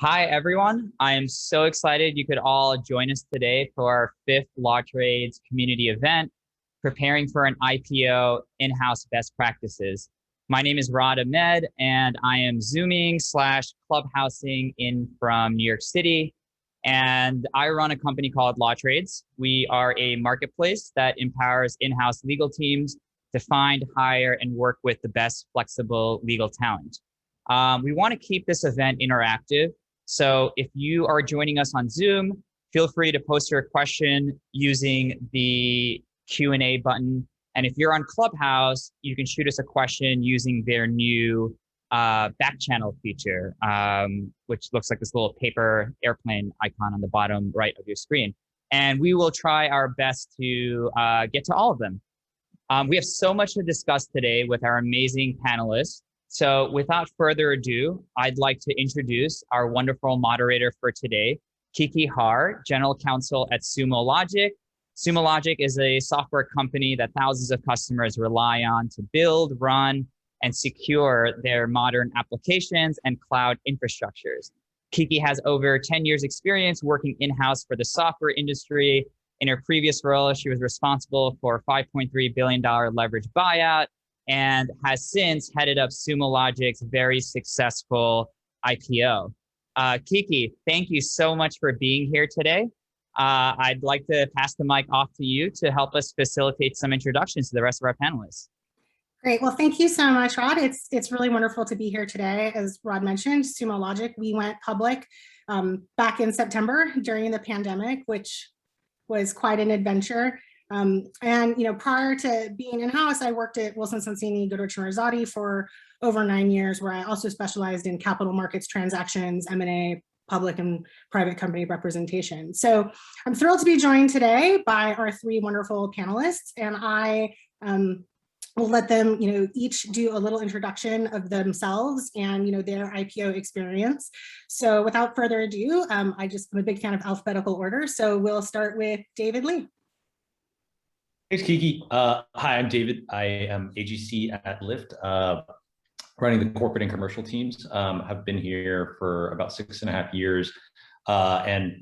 Hi, everyone. I am so excited you could all join us today for our fifth Lawtrades community event, preparing for an IPO in-house best practices. My name is Rod Ahmed, and I am Zooming / clubhousing in from New York City. And I run a company called Lawtrades. We are a marketplace that empowers in-house legal teams to find, hire, and work with the best flexible legal talent. We want to keep this event interactive. So if you are joining us on Zoom, feel free to post your question using the Q&A button. And if you're on Clubhouse, you can shoot us a question using their new back channel feature, which looks like this little paper airplane icon on the bottom right of your screen. And we will try our best to get to all of them. We have so much to discuss today with our amazing panelists. So without further ado, I'd like to introduce our wonderful moderator for today, Kiki Haar, General Counsel at Sumologic. Sumologic is a software company that thousands of customers rely on to build, run, and secure their modern applications and cloud infrastructures. Kiki has over 10 years experience working in-house for the software industry. In her previous role, she was responsible for a $5.3 billion leverage buyout and has since headed up Sumologic's very successful IPO. Kiki, thank you so much for being here today. I'd like to pass the mic off to you to help us facilitate some introductions to the rest of our panelists. Great. Well, thank you so much, Rod. It's really wonderful to be here today. As Rod mentioned, Sumologic, we went public back in September during the pandemic, which was quite an adventure. And prior to being in-house, I worked at Wilson Sonsini Goodrich & Rosati for over 9 years, where I also specialized in capital markets transactions, M&A, public and private company representation. So I'm thrilled to be joined today by our three wonderful panelists, and I will let them each do a little introduction of themselves and their IPO experience. So without further ado, I'm a big fan of alphabetical order, so we'll start with David Lee. Thanks, Kiki. Hi, I'm David. I am AGC at Lyft, running the corporate and commercial teams. Have been here for about 6.5 years, and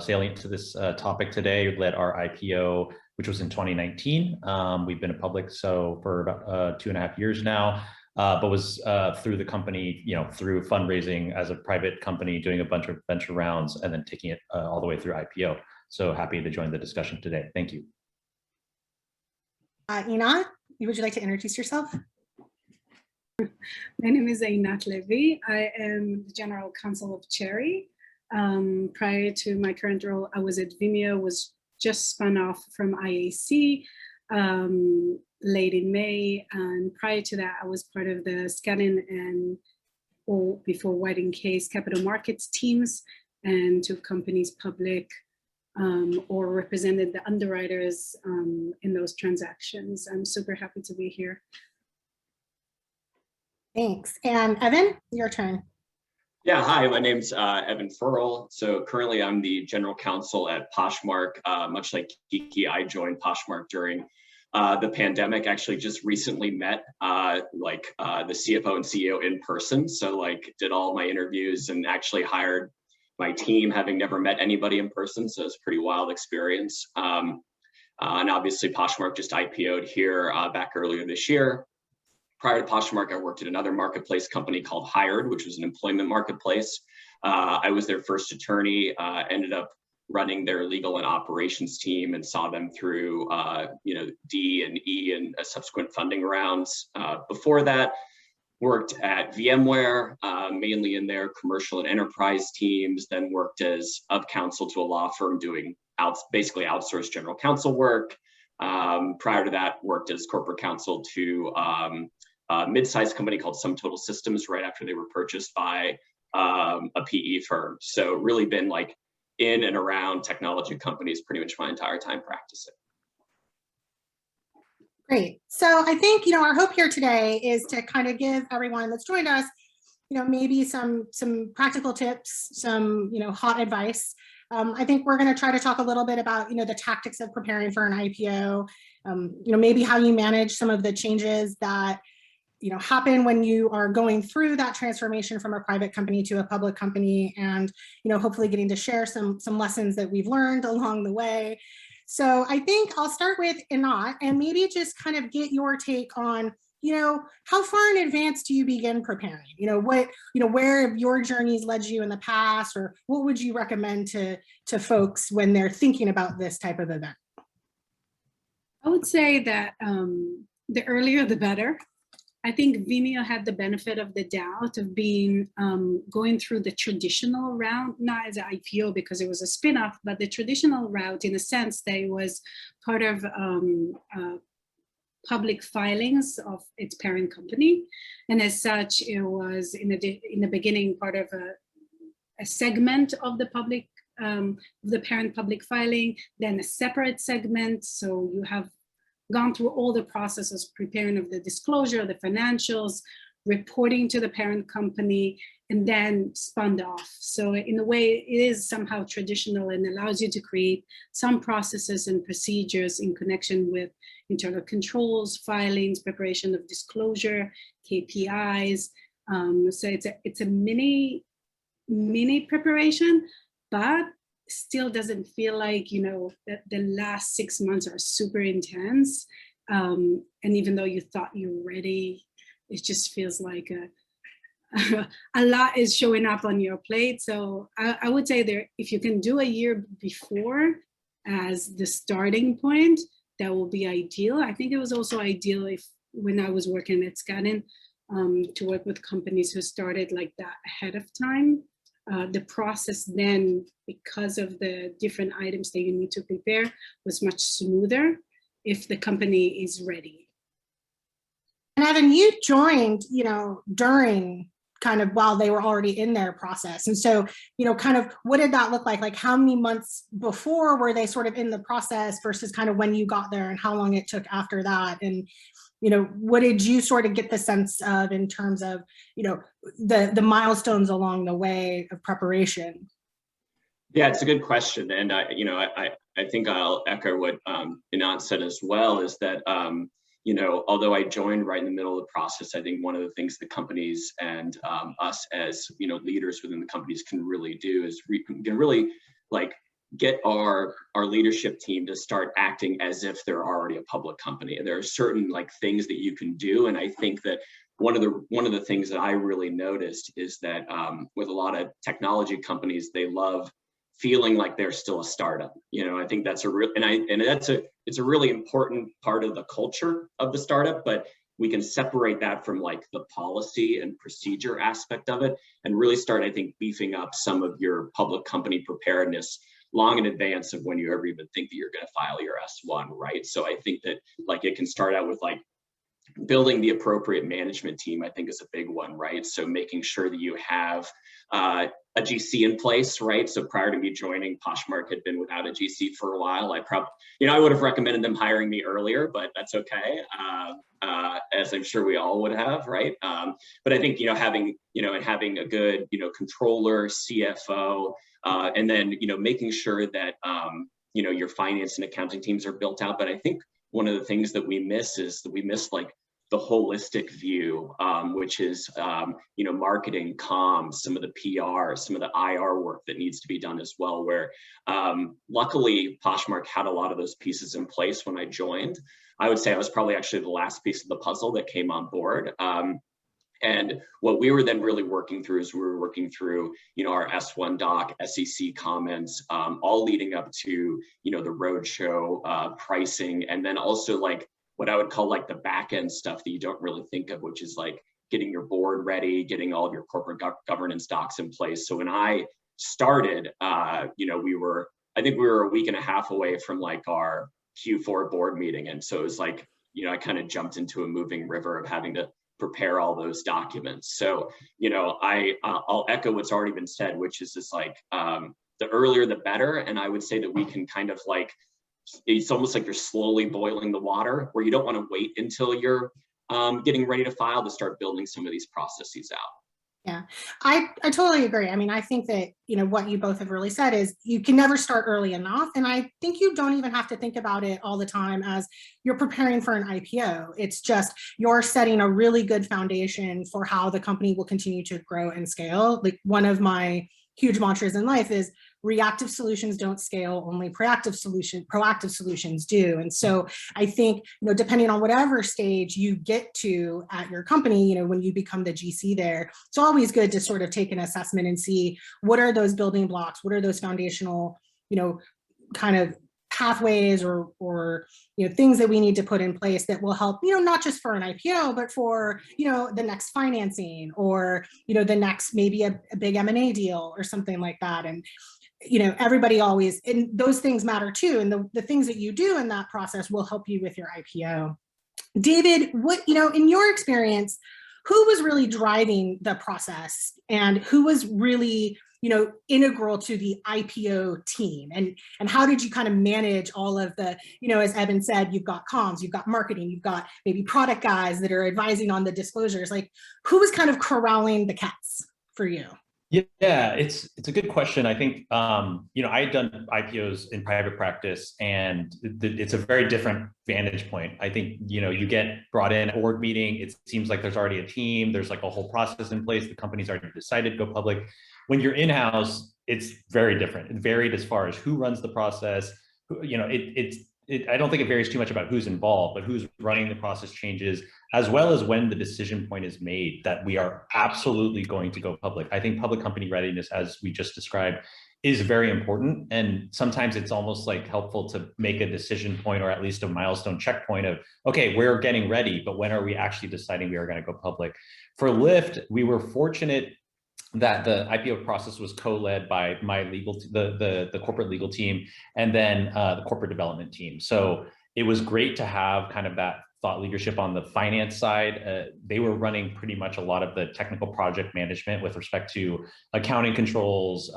salient to this topic today, we've led our IPO, which was in 2019. We've been a public for about 2.5 years now, but was through the company, through fundraising as a private company, doing a bunch of venture rounds, and then taking it all the way through IPO. So happy to join the discussion today. Thank you. Einat, would you like to introduce yourself? My name is Einat Levy. I am the General Counsel of Cherre. Prior to my current role, I was at Vimeo, was just spun off from IAC late in May. And prior to that, I was part of the Scanning or before White & Case capital markets teams, and took companies public or represented the underwriters in those transactions. I'm super happy to be here. Thanks. And Evan, your turn. Yeah, hi, my name's Evan Ferl. So currently I'm the general counsel at Poshmark. Much like Kiki, I joined Poshmark during the pandemic. Actually just recently met the CFO and CEO in person. So did all my interviews and actually hired my team, having never met anybody in person. So it's a pretty wild experience. And obviously Poshmark just IPO'd here back earlier this year. Prior to Poshmark, I worked at another marketplace company called Hired, which was an employment marketplace. I was their first attorney, ended up running their legal and operations team, and saw them through D and E and subsequent funding rounds. Before that, worked at VMware, mainly in their commercial and enterprise teams, then worked as of counsel to a law firm doing basically outsourced general counsel work. Prior to that, worked as corporate counsel to a mid-sized company called SumTotal Systems right after they were purchased by a PE firm. So really been in and around technology companies pretty much my entire time practicing. Great. So I think, our hope here today is to kind of give everyone that's joined us, maybe some practical tips, some, hot advice. I think we're going to try to talk a little bit about, the tactics of preparing for an IPO, maybe how you manage some of the changes that, happen when you are going through that transformation from a private company to a public company, and hopefully getting to share some lessons that we've learned along the way. So I think I'll start with Einat and maybe just kind of get your take on, how far in advance do you begin preparing? Where have your journeys led you in the past, or what would you recommend to folks when they're thinking about this type of event? I would say that the earlier the better. I think Vimeo had the benefit of the doubt of being going through the traditional route, not as an IPO because it was a spin-off, but the traditional route in a sense that it was part of public filings of its parent company. And as such, it was in the beginning part of a segment of the public, the parent public filing, then a separate segment. So you have gone through all the processes, preparing of the disclosure, the financials, reporting to the parent company, and then spun off. So in a way, it is somehow traditional and allows you to create some processes and procedures in connection with internal controls, filings, preparation of disclosure, KPIs. So it's a mini preparation, but still doesn't feel like, that the last 6 months are super intense. And even though you thought you were ready, it just feels like a lot is showing up on your plate. So I would say if you can do a year before as the starting point, that will be ideal. I think it was also ideal when I was working at Skadden to work with companies who started like that ahead of time. The process then, because of the different items that you need to prepare, was much smoother if the company is ready. And Evan, you joined, during kind of while they were already in their process. And so, kind of what did that look like? Like how many months before were they sort of in the process versus kind of when you got there, and how long it took after that? And what did you sort of get the sense of in terms of, the milestones along the way of preparation? Yeah, it's a good question. And, I think I'll echo what Einat said as well, is that, although I joined right in the middle of the process, I think one of the things the companies and us as, leaders within the companies can really do is can really get our leadership team to start acting as if they're already a public company. And there are certain things that you can do. And I think that one of the things that I really noticed is that with a lot of technology companies, they love feeling like they're still a startup. I think that's it's a really important part of the culture of the startup, but we can separate that from the policy and procedure aspect of it and really start, I think, beefing up some of your public company preparedness long in advance of when you ever even think that you're going to file your S1, right? So I think that it can start out with building the appropriate management team, I think, is a big one, right? So making sure that you have a GC in place, right? So prior to me joining, Poshmark had been without a GC for a while. I would have recommended them hiring me earlier, but that's okay, as I'm sure we all would have, right? But I think having a good controller, CFO, and then making sure that your finance and accounting teams are built out. But I think one of the things that we miss is that we miss the holistic view, which is marketing, comms, some of the PR, some of the IR work that needs to be done as well, where luckily Poshmark had a lot of those pieces in place when I joined. I would say I was probably actually the last piece of the puzzle that came on board. And what we were then really working through is our S1 doc, SEC comments, all leading up to, the roadshow pricing, and then also what I would call the back end stuff that you don't really think of, which is getting your board ready, getting all of your corporate governance docs in place. So when I started, I think we were a week and a half away from our Q4 board meeting. And so it was I kind of jumped into a moving river of having to prepare all those documents. So, I'll echo what's already been said, which is just the earlier the better. And I would say that we can kind of it's almost like you're slowly boiling the water, where you don't want to wait until you're getting ready to file to start building some of these processes out. Yeah, I totally agree. I mean, I think that, what you both have really said is you can never start early enough. And I think you don't even have to think about it all the time as you're preparing for an IPO. It's just you're setting a really good foundation for how the company will continue to grow and scale. Like, one of my huge mantras in life is reactive solutions don't scale, only proactive solutions do. And so I think, depending on whatever stage you get to at your company, when you become the GC there, it's always good to sort of take an assessment and see what are those building blocks, what are those foundational, kind of pathways or things that we need to put in place that will help, not just for an IPO, but for, the next financing or, the next, maybe a big M&A deal or something like that. And, everybody always, and those things matter too. And the things that you do in that process will help you with your IPO. David, what, in your experience, who was really driving the process and who was really, integral to the IPO team? And how did you kind of manage all of the, as Evan said, you've got comms, you've got marketing, you've got maybe product guys that are advising on the disclosures. Like, who was kind of corralling the cats for you? Yeah, it's a good question. I think, I had done IPOs in private practice, and it's a very different vantage point. I think, you get brought in at a board meeting, it seems like there's already a team, there's like a whole process in place, the company's already decided to go public. When you're in-house, it's very different. It varied as far as who runs the process. I don't think it varies too much about who's involved, but who's running the process changes, as well as when the decision point is made that we are absolutely going to go public. I think public company readiness, as we just described, is very important. And sometimes it's almost like helpful to make a decision point, or at least a milestone checkpoint of, okay, we're getting ready, but when are we actually deciding we are going to go public? For Lyft, we were fortunate that the IPO process was co-led by my the corporate legal team, and then the corporate development team. So it was great to have kind of that thought leadership on the finance side. They were running pretty much a lot of the technical project management with respect to accounting controls,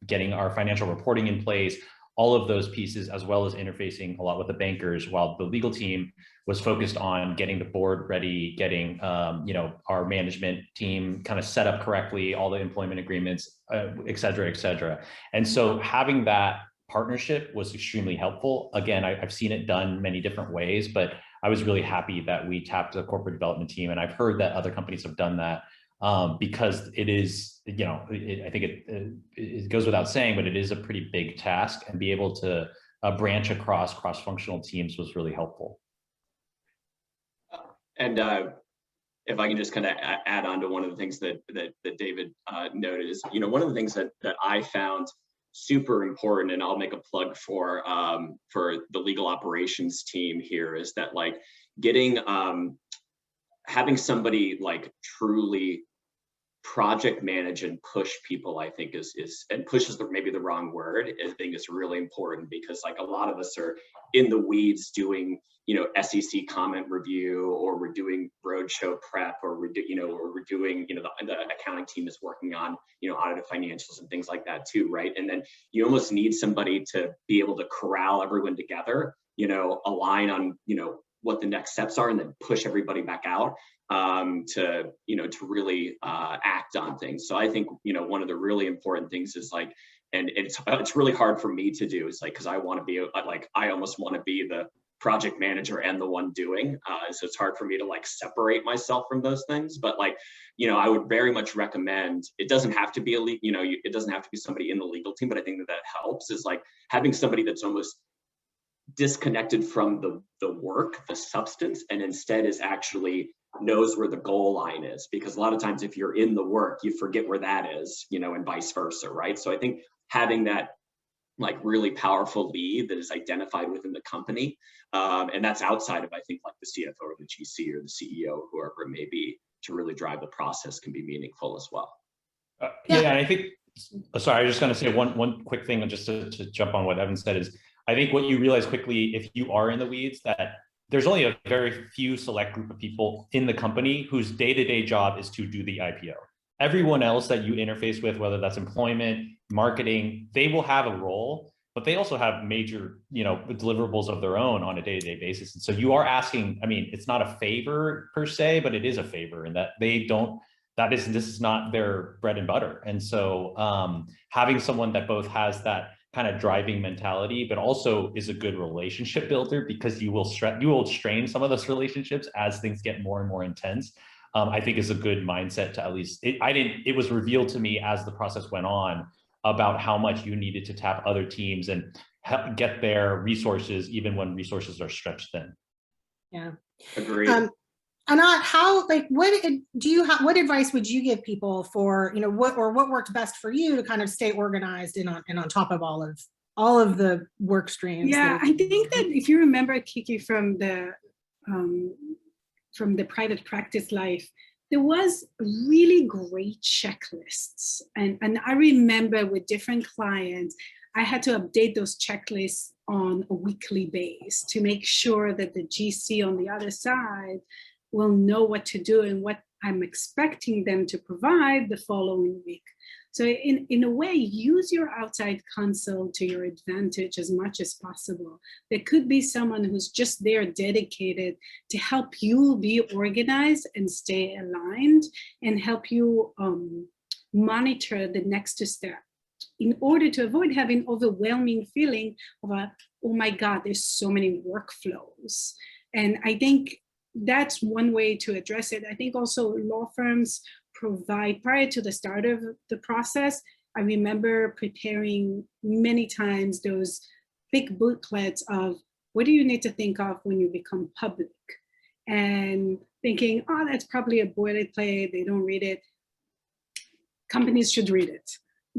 getting our financial reporting in place, all of those pieces, as well as interfacing a lot with the bankers, while the legal team was focused on getting the board ready, getting our management team kind of set up correctly, all the employment agreements, et cetera, et cetera. And so having that partnership was extremely helpful. Again, I've seen it done many different ways, but I was really happy that we tapped the corporate development team. And I've heard that other companies have done that because it is, I think it goes without saying, but it is a pretty big task, and be able to branch across cross-functional teams was really helpful. And if I can just kind of add on to one of the things that David noted is, one of the things that I found super important, and I'll make a plug for the legal operations team here, is that like getting having somebody like truly project manage and push people, I think is and push is maybe the wrong word. I think is really important, because like a lot of us are in the weeds doing, SEC comment review, or we're doing roadshow prep, or we're doing, the accounting team is working on, audited financials and things like that too, right? And then you almost need somebody to be able to corral everyone together, align on, what the next steps are, and then push everybody back out to really act on things. So I think, one of the really important things is like, and it's really hard for me to do, is like, because I want to be like, I almost want to be the project manager and the one doing, so it's hard for me to like separate myself from those things. But like, I would very much recommend, it doesn't have to be it doesn't have to be somebody in the legal team, but I think that helps, is like having somebody that's almost disconnected from the work, the substance, and instead is actually knows where the goal line is. Because a lot of times if you're in the work, you forget where that is, and vice versa, right? So I think having that like really powerful lead that is identified within the company, and that's outside of, I think, like the CFO or the GC or the CEO, whoever it may be, to really drive the process can be meaningful as well. Yeah, and I think, sorry, I was just going to say one quick thing, just to jump on what Evan said, is I think what you realize quickly, if you are in the weeds, that there's only a very few select group of people in the company whose day-to-day job is to do the IPO. Everyone else that you interface with, whether that's employment, marketing, they will have a role, but they also have major, deliverables of their own on a day-to-day basis. And so you are asking, I mean, it's not a favor per se, but it is a favor in that they don't this is not their bread and butter. And so having someone that both has that kind of driving mentality, but also is a good relationship builder, because you will strain some of those relationships as things get more and more intense, I think is a good mindset to at least, it was revealed to me as the process went on about how much you needed to tap other teams and help get their resources, even when resources are stretched thin. Yeah. Agreed. Einat, what advice would you give people for, what worked best for you to kind of stay organized and on top of all of the work streams? Yeah, I think that if you remember, Kiki, from the private practice life, there was really great checklists. And I remember with different clients, I had to update those checklists on a weekly basis to make sure that the GC on the other side will know what to do and what I'm expecting them to provide the following week. So in a way, use your outside counsel to your advantage as much as possible. There could be someone who's just there dedicated to help you be organized and stay aligned and help you monitor the next step, in order to avoid having overwhelming feeling of oh my God, there's so many workflows. And I think that's one way to address it. I think also law firms provide, prior to the start of the process, I remember preparing many times those big booklets of what do you need to think of when you become public, and thinking, oh, that's probably a boilerplate, they don't read it. Companies should read it,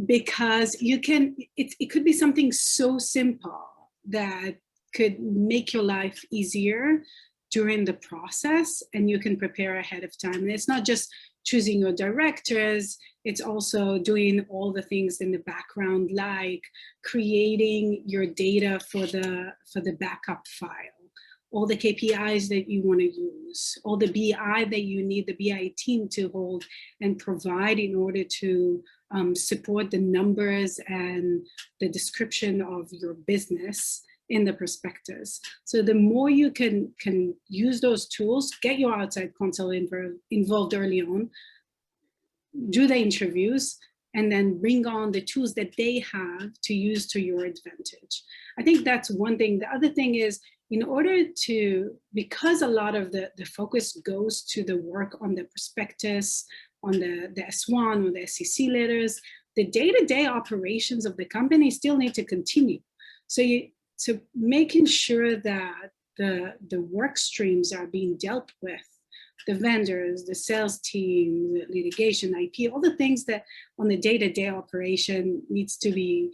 because it could be something so simple that could make your life easier during the process, and you can prepare ahead of time. And it's not just choosing your directors, it's also doing all the things in the background, like creating your data for the backup file, all the KPIs that you want to use, all the BI that you need the BI team to hold and provide in order to support the numbers and the description of your business in the prospectus. So the more you can use those tools, get your outside counsel involved early on, do the interviews, and then bring on the tools that they have to use to your advantage. I think that's one thing. The other thing is, in order to, because a lot of the focus goes to the work on the prospectus, on the S1 or the SEC letters, the day-to-day operations of the company still need to continue. So making sure that the work streams are being dealt with, the vendors, the sales team, the litigation, IP, all the things that on the day-to-day operation needs to be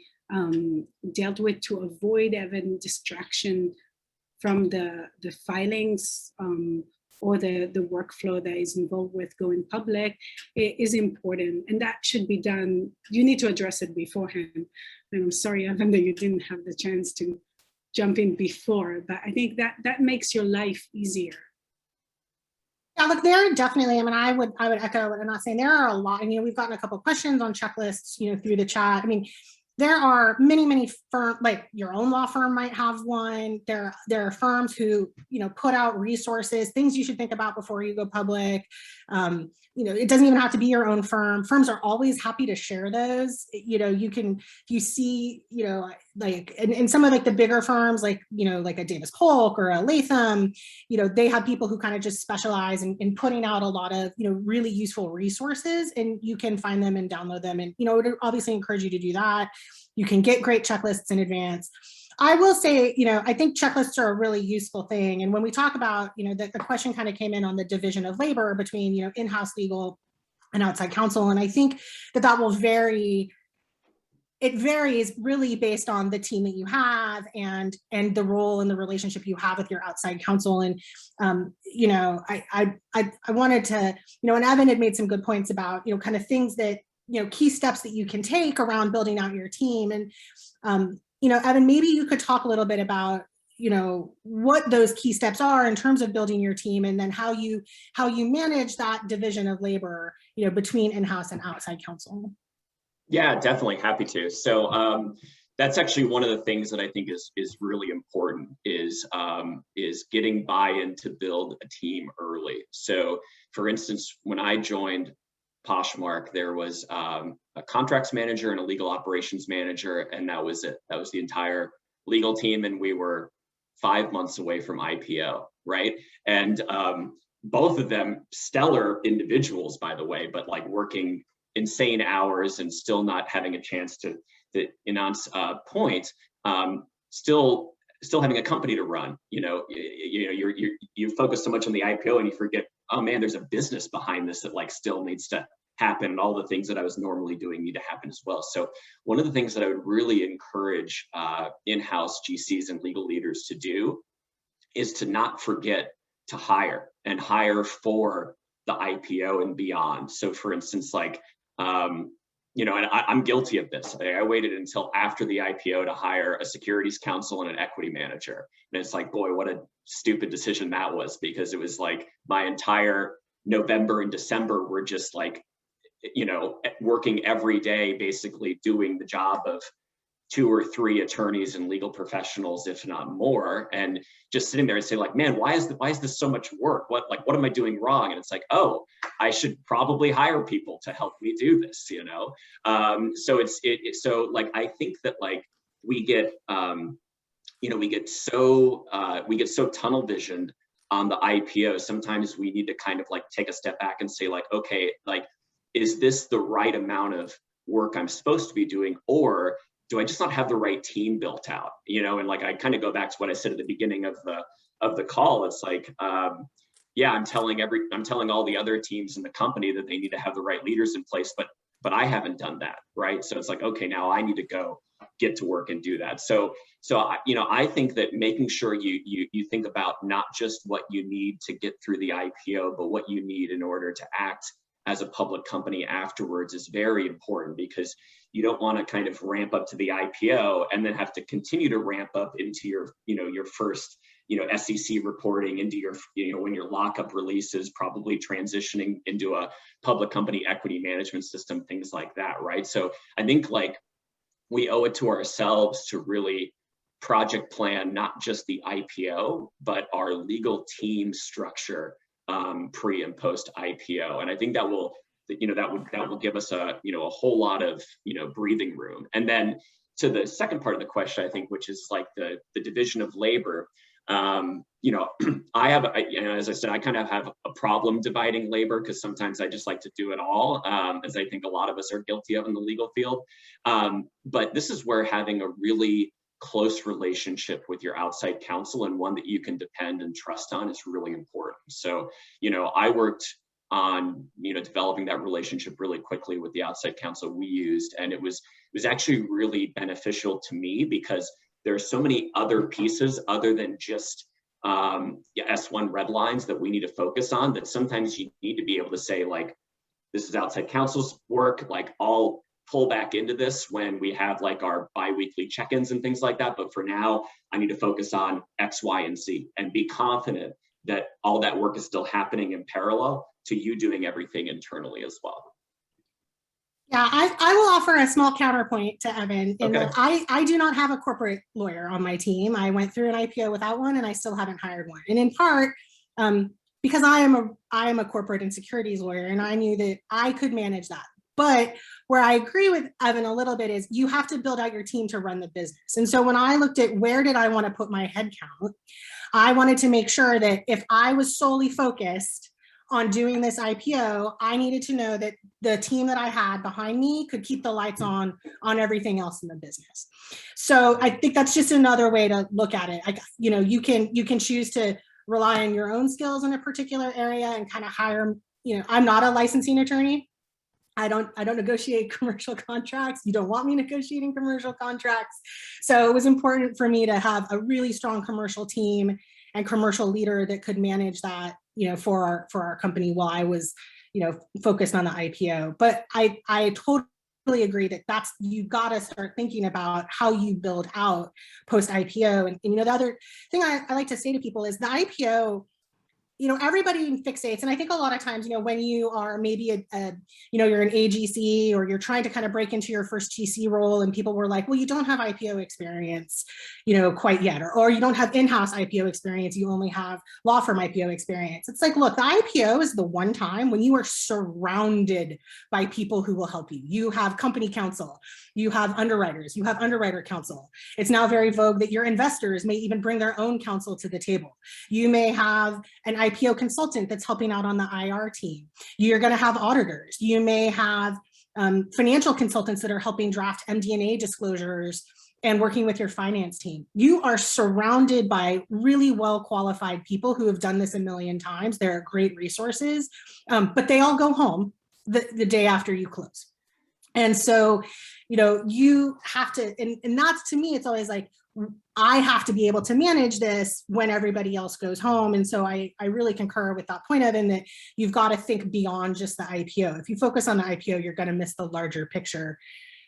dealt with to avoid having distraction from the filings or the workflow that is involved with going public, it is important. And that should be done. You need to address it beforehand. And I'm sorry, Evan, that you didn't have the chance to jump in before, but I think that makes your life easier. Yeah, look, there are definitely, I mean, I would echo what I'm not saying. There are a lot, and we've gotten a couple of questions on checklists, through the chat. I mean, there are many firms, like your own law firm might have one. There are firms who, put out resources, things you should think about before you go public. It doesn't even have to be your own firm. Firms are always happy to share those. You see, like in some of like the bigger firms, like, like a Davis Polk or a Latham, they have people who kind of just specialize in putting out a lot of, really useful resources, and you can find them and download them. And, I would obviously encourage you to do that. You can get great checklists in advance. I will say, I think checklists are a really useful thing. And when we talk about, the question kind of came in on the division of labor between, in-house legal and outside counsel. And I think that will vary. It varies really based on the team that you have and the role and the relationship you have with your outside counsel. And, I wanted to, and Evan had made some good points about, kind of things that, key steps that you can take around building out your team. And, Evan, maybe you could talk a little bit about, what those key steps are in terms of building your team, and then how you manage that division of labor, between in-house and outside counsel. Yeah, definitely happy to. So that's actually one of the things that I think is really important is getting buy-in to build a team early. So for instance, when I joined Poshmark, there was a contracts manager and a legal operations manager, and that was it. That was the entire legal team, and we were 5 months away from IPO, right? And both of them stellar individuals, by the way, but like working insane hours and still not having a chance to, Einat's point, still having a company to run. You focus so much on the IPO and you forget, oh man, there's a business behind this that like still needs to happen, and all the things that I was normally doing need to happen as well. So one of the things that I would really encourage in-house GCs and legal leaders to do is to not forget to hire, and hire for the IPO and beyond. So for instance, like, and I'm guilty of this. I waited until after the IPO to hire a securities counsel and an equity manager. And it's like, boy, what a stupid decision that was, because it was like my entire November and December were just like, working every day, basically doing the job of 2 or 3 attorneys and legal professionals, if not more, and just sitting there and say like, man, why is this so much work? What am I doing wrong? And it's like, oh, I should probably hire people to help me do this, So like, I think that like we get so tunnel visioned on the IPO. Sometimes we need to kind of like take a step back and say like, okay, like, is this the right amount of work I'm supposed to be doing, or do I just not have the right team built out? And like, I kind of go back to what I said at the beginning of the call. It's like, yeah, I'm telling all the other teams in the company that they need to have the right leaders in place, but I haven't done that, right? So it's like, okay, now I need to go get to work and do that. So I think that making sure you think about not just what you need to get through the IPO, but what you need in order to act as a public company afterwards is very important, because you don't want to kind of ramp up to the IPO and then have to continue to ramp up into your first, SEC reporting, into your, when your lockup releases, probably transitioning into a public company equity management system, things like that, right? So I think like we owe it to ourselves to really project plan, not just the IPO, but our legal team structure pre and post IPO. And I think that will give us a whole lot of breathing room. And then to the second part of the question, I think, which is like the division of labor. I have, as I said, I kind of have a problem dividing labor, because sometimes I just like to do it all, as I think a lot of us are guilty of in the legal field. But this is where having a really close relationship with your outside counsel, and one that you can depend and trust on, is really important. So, I worked on, developing that relationship really quickly with the outside counsel we used. And it was actually really beneficial to me, because there are so many other pieces other than just S1 red lines that we need to focus on, that sometimes you need to be able to say like, this is outside counsel's work, like I'll pull back into this when we have like our bi-weekly check-ins and things like that. But for now, I need to focus on X, Y, and Z, and be confident that all that work is still happening in parallel to you doing everything internally as well. Yeah, I will offer a small counterpoint to Evan in Okay. that I do not have a corporate lawyer on my team. I went through an IPO without one, and I still haven't hired one. And in part, because I am a corporate and securities lawyer, and I knew that I could manage that. But where I agree with Evan a little bit is you have to build out your team to run the business. And so when I looked at where did I want to put my headcount, I wanted to make sure that if I was solely focused on doing this IPO, I needed to know that the team that I had behind me could keep the lights on everything else in the business. So I think that's just another way to look at it. You can choose to rely on your own skills in a particular area and kind of hire. I'm not a licensing attorney. I don't negotiate commercial contracts. You don't want me negotiating commercial contracts. So it was important for me to have a really strong commercial team and commercial leader that could manage that, for our company while I was, focused on the IPO. But I totally agree that you got to start thinking about how you build out post IPO. And the other thing I like to say to people is the IPO everybody fixates. And I think a lot of times, when you are maybe you're an AGC or you're trying to kind of break into your first GC role and people were like, well, you don't have IPO experience, quite yet, or you don't have in-house IPO experience. You only have law firm IPO experience. It's like, look, the IPO is the one time when you are surrounded by people who will help you. You have company counsel, you have underwriters, you have underwriter counsel. It's now very vogue that your investors may even bring their own counsel to the table. You may have an IPO consultant that's helping out on the IR team. You're going to have auditors. You may have financial consultants that are helping draft MD&A disclosures and working with your finance team. You are surrounded by really well-qualified people who have done this a million times. They're great resources, but they all go home the day after you close. And so, you have to, and that's, to me, it's always like, I have to be able to manage this when everybody else goes home. And so I really concur with that point, Evan, that you've got to think beyond just the IPO. If you focus on the IPO, you're going to miss the larger picture.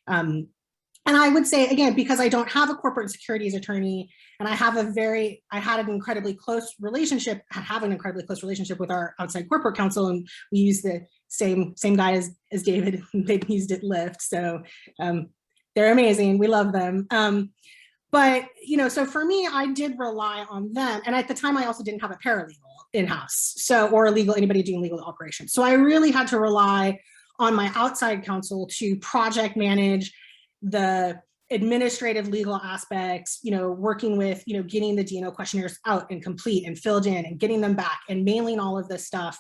And I would say, again, because I don't have a corporate securities attorney, and I have an incredibly close relationship with our outside corporate counsel, and we use the same guy as David, they've used at Lyft. So they're amazing. We love them. But, so for me, I did rely on them. And at the time, I also didn't have a paralegal in-house, or anybody doing legal operations. So I really had to rely on my outside counsel to project manage the administrative legal aspects, working with, getting the D&O questionnaires out and complete and filled in and getting them back and mailing all of this stuff.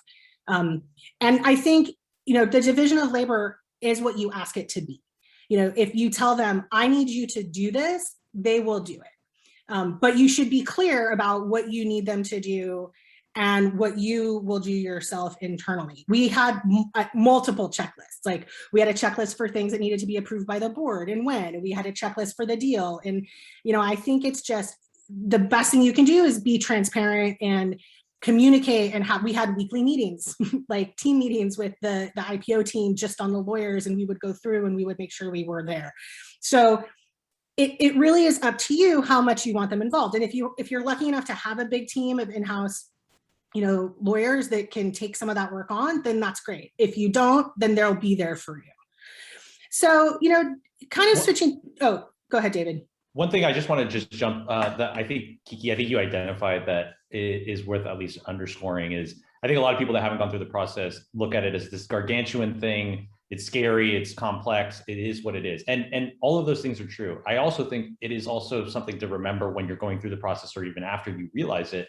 And I think, the division of labor is what you ask it to be. If you tell them, I need you to do this, they will do it. But you should be clear about what you need them to do and what you will do yourself internally. We had multiple checklists. Like, we had a checklist for things that needed to be approved by the board and when, and we had a checklist for the deal. And, I think it's just the best thing you can do is be transparent and communicate. And we had weekly meetings, like team meetings with the IPO team, just on the lawyers, and we would go through and we would make sure we were there. So it really is up to you how much you want them involved. And if you're lucky enough to have a big team of in-house, lawyers that can take some of that work on, then that's great. If you don't, then they'll be there for you. So, kind of switching. Oh, go ahead, David. One thing I just want to just jump that I think, Kiki, I think you identified that is worth at least underscoring is, I think a lot of people that haven't gone through the process look at it as this gargantuan thing. It's scary, it's complex, it is what it is. And all of those things are true. I also think it is also something to remember when you're going through the process, or even after you realize it.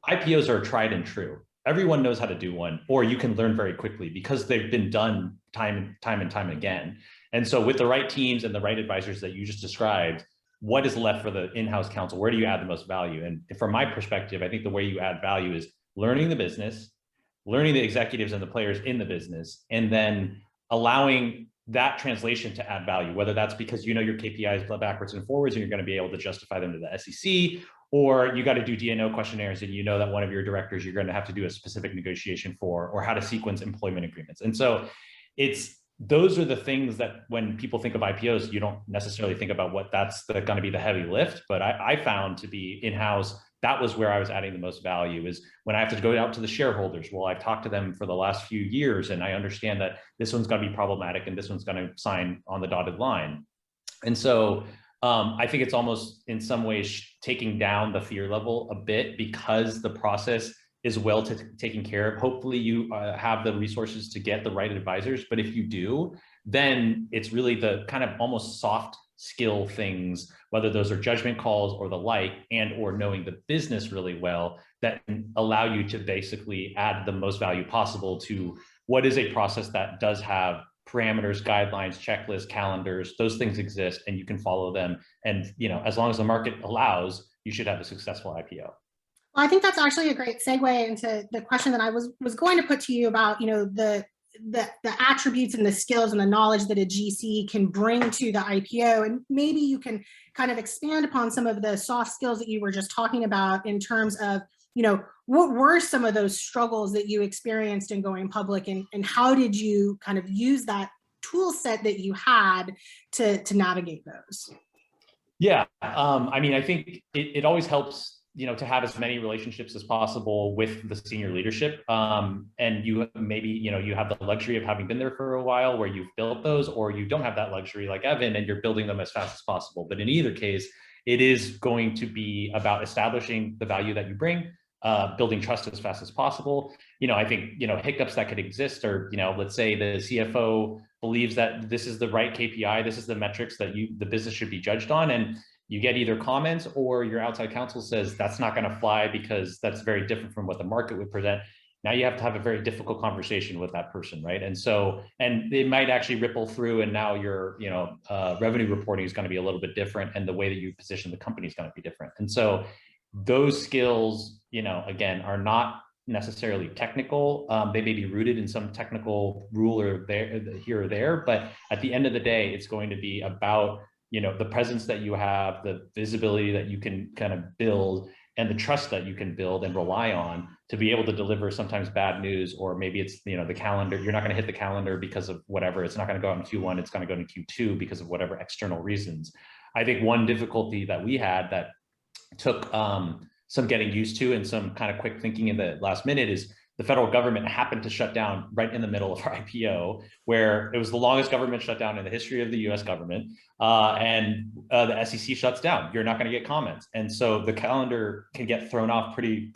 IPOs are tried and true. Everyone knows how to do one, or you can learn very quickly because they've been done time and time again. And so with the right teams and the right advisors that you just described, what is left for the in-house counsel? Where do you add the most value? And from my perspective, I think the way you add value is learning the business, learning the executives and the players in the business, and then allowing that translation to add value, whether that's because your KPIs backwards and forwards and you're going to be able to justify them to the SEC, or you got to do D&O questionnaires and that one of your directors you're going to have to do a specific negotiation for, or how to sequence employment agreements. And so those are the things that when people think of IPOs, you don't necessarily think about what that's going to be the heavy lift. But I found to be in-house, that was where I was adding the most value, is when I have to go out to the shareholders. Well, I've talked to them for the last few years, and I understand that this one's going to be problematic and this one's going to sign on the dotted line. And so I think it's almost in some ways taking down the fear level a bit, because the process is well taken care of. Hopefully you have the resources to get the right advisors, but if you do, then it's really the kind of almost soft skill things, whether those are judgment calls or the like, and or knowing the business really well, that allow you to basically add the most value possible to what is a process that does have parameters, guidelines, checklists, calendars. Those things exist and you can follow them. And as long as the market allows, you should have a successful IPO. Well, I think that's actually a great segue into the question that I was going to put to you about, the attributes and the skills and the knowledge that a GC can bring to the IPO. And maybe you can kind of expand upon some of the soft skills that you were just talking about in terms of, what were some of those struggles that you experienced in going public, and how did you kind of use that tool set that you had to navigate those? Yeah, I mean, I think it always helps to have as many relationships as possible with the senior leadership. And you maybe, you have the luxury of having been there for a while where you've built those, or you don't have that luxury like Evan and you're building them as fast as possible. But in either case, it is going to be about establishing the value that you bring, building trust as fast as possible. I think, hiccups that could exist are, let's say the CFO believes that this is the right KPI, this is the metrics that the business should be judged on. And you get either comments or your outside counsel says that's not going to fly because that's very different from what the market would present. Now you have to have a very difficult conversation with that person, right? And it might actually ripple through, and now your revenue reporting is going to be a little bit different, and the way that you position the company is going to be different. And so those skills, again, are not necessarily technical. They may be rooted in some technical rule or here or there, but at the end of the day, it's going to be about the presence that you have, the visibility that you can kind of build, and the trust that you can build and rely on to be able to deliver sometimes bad news, or maybe it's, the calendar, you're not going to hit the calendar because of whatever, it's not going to go out in Q1, it's going to go into Q2 because of whatever external reasons. I think one difficulty that we had that took some getting used to and some kind of quick thinking in the last minute is the federal government happened to shut down right in the middle of our IPO, where it was the longest government shutdown in the history of the US government. And the SEC shuts down. You're not going to get comments. And so the calendar can get thrown off pretty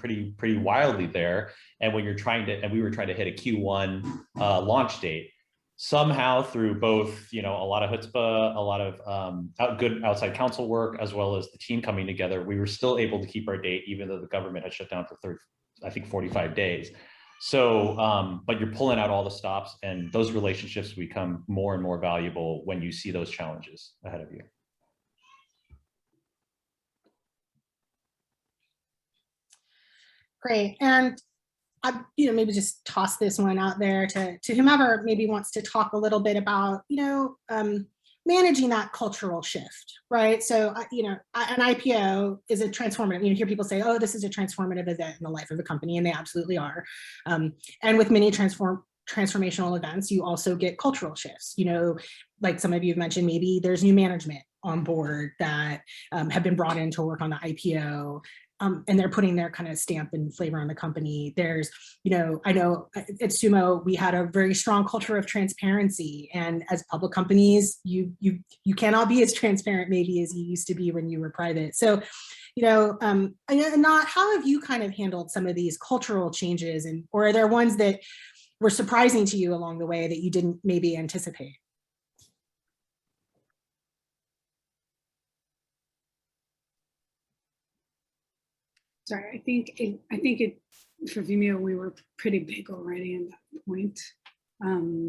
wildly there. And when you're we were trying to hit a Q1 launch date, somehow through both, a lot of chutzpah, a lot of good outside counsel work, as well as the team coming together, we were still able to keep our date, even though the government had shut down for 45 days. So, but you're pulling out all the stops, and those relationships become more and more valuable when you see those challenges ahead of you. Great. And I, maybe just toss this one out there to whomever maybe wants to talk a little bit about, managing that cultural shift, right? So, an IPO is a transformative, you hear people say, oh, this is a transformative event in the life of a company, and they absolutely are. And with many transformational events, you also get cultural shifts. Like some of you have mentioned, maybe there's new management on board that have been brought in to work on the IPO. And they're putting their kind of stamp and flavor on the company. There's, I know at Sumo, we had a very strong culture of transparency. And as public companies, you cannot be as transparent maybe as you used to be when you were private. So, how have you kind of handled some of these cultural changes, or are there ones that were surprising to you along the way that you didn't maybe anticipate? Sorry, I think it for Vimeo, we were pretty big already in that point.